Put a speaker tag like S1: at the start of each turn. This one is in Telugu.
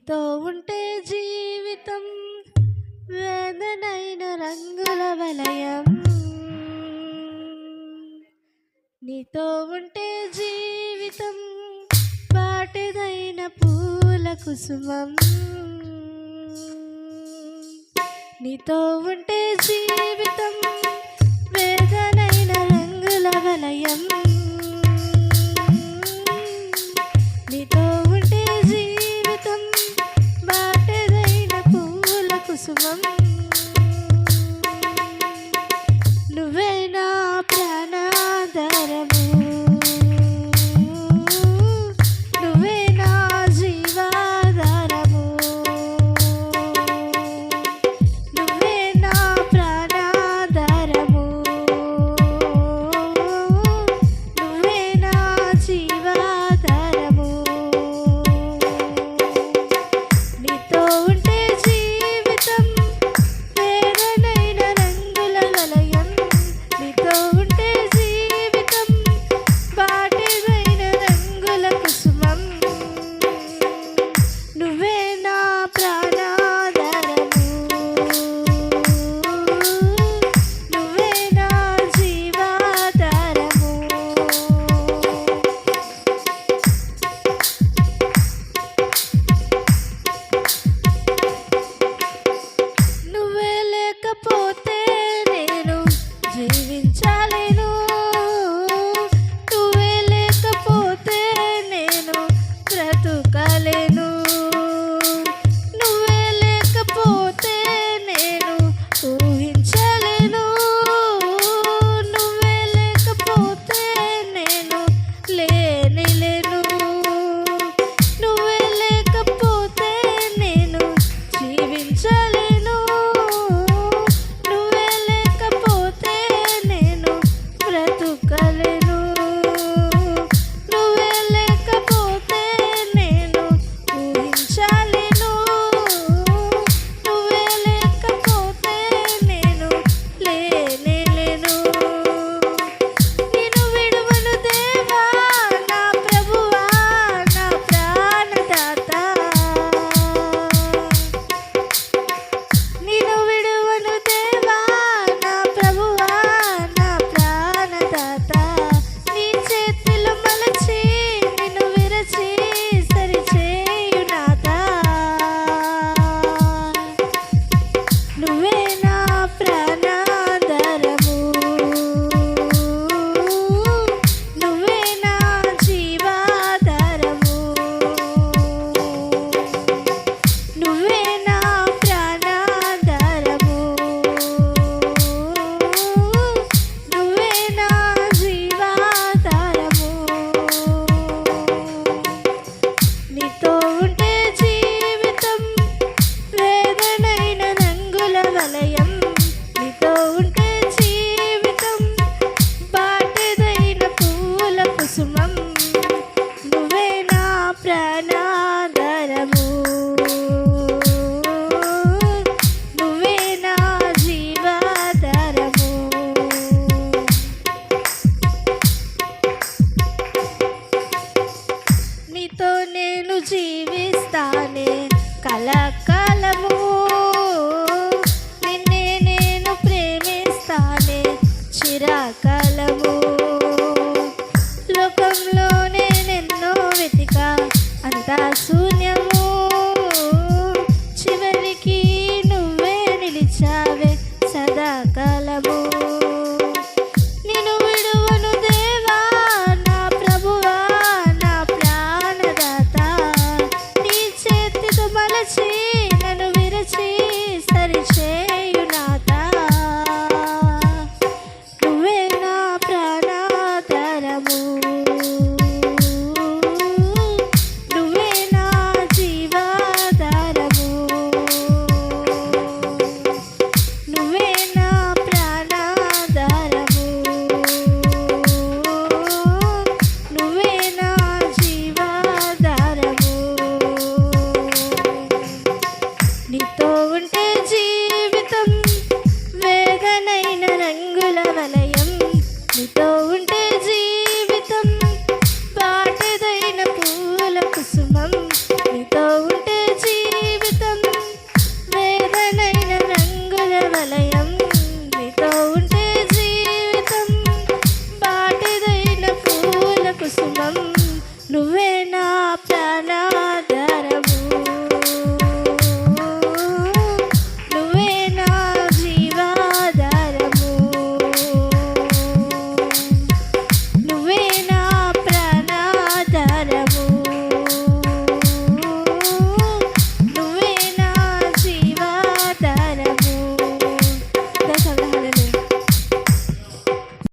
S1: నీతో ఉంటే జీవితం వేదనైన రంగుల వలయం. నీతో ఉంటే జీవితం పాటిదైన పూల కుసుమం. నీతో ఉంటే జీవితం వేదనైన రంగుల వలయం. నీతో ఉంటే జీవితం బాటదైన పూల కుసుమం. నువ్వే నా ప్రాణాధారము, నువ్వే నా జీవాధారము, నువ్వే నా ప్రాణాధారము, నువ్వే నా జీవాధారము. నీతో ఉంటే జీవితం వేదనైన రంగుల వలయం. నీతో ఉంటే జీవితం బాటదైన రంగుల కుసుమం. నువ్వే నా ప్రాణాధారము, నువ్వే నా జీవాధారము. నువ్వే లేకపోతే నేను జీవించలేను, నువ్వే లేకపోతే నేను బ్రతుకలేను, నువ్వే లేకపోతే నేను ఊహించలేను, నువ్వే లేకపోతే నేను లేనిలేను, నువ్వే లేకపోతే నేను జీవించలేను, నువ్వే లేకపోతే నేను బ్రతుకలేను, నువ్వే లేకపోతే నేను ఊహించలేను, నువ్వే లేకపోతే నేను లేనిలేను. నిన్ను విడువను దేవా నా ప్రభువా నా ప్రాణదాత, నిన్ను విడువను దేవా నా ప్రభువా నా ప్రాణదాత. నీ చేతిలో మలచి నిన్ను విరచి సరిచేయు నాథా. నువ్వే నా ప్రాణాధారము, నువ్వే నా జీవాధారము, నువ్వే నా ప్రాణాధారము, నువ్వే నా జీవాధారము. నీతో ఉంటే జీవితం వేదనైన రంగుల వలయం. నీతో ఉంటే జీవితం బాటదైన పూల కుసుమం. నువ్వే నా ప్రాణాధారము, నువ్వే నా జీవాధారము. నీతో నేను జీవిస్తానే కలకాలము, నిన్నే నేను ప్రేమిస్తానే చిరకాలము. లోకంలో నేనెన్నో వెతికా అంతా శూన్యము, చివరికి నువ్వే నిలిచావే సదాకాలము. నిన్ను విడువను దేవా నా ప్రభువా నా ప్రాణదాత. నీ చేతితో మలచి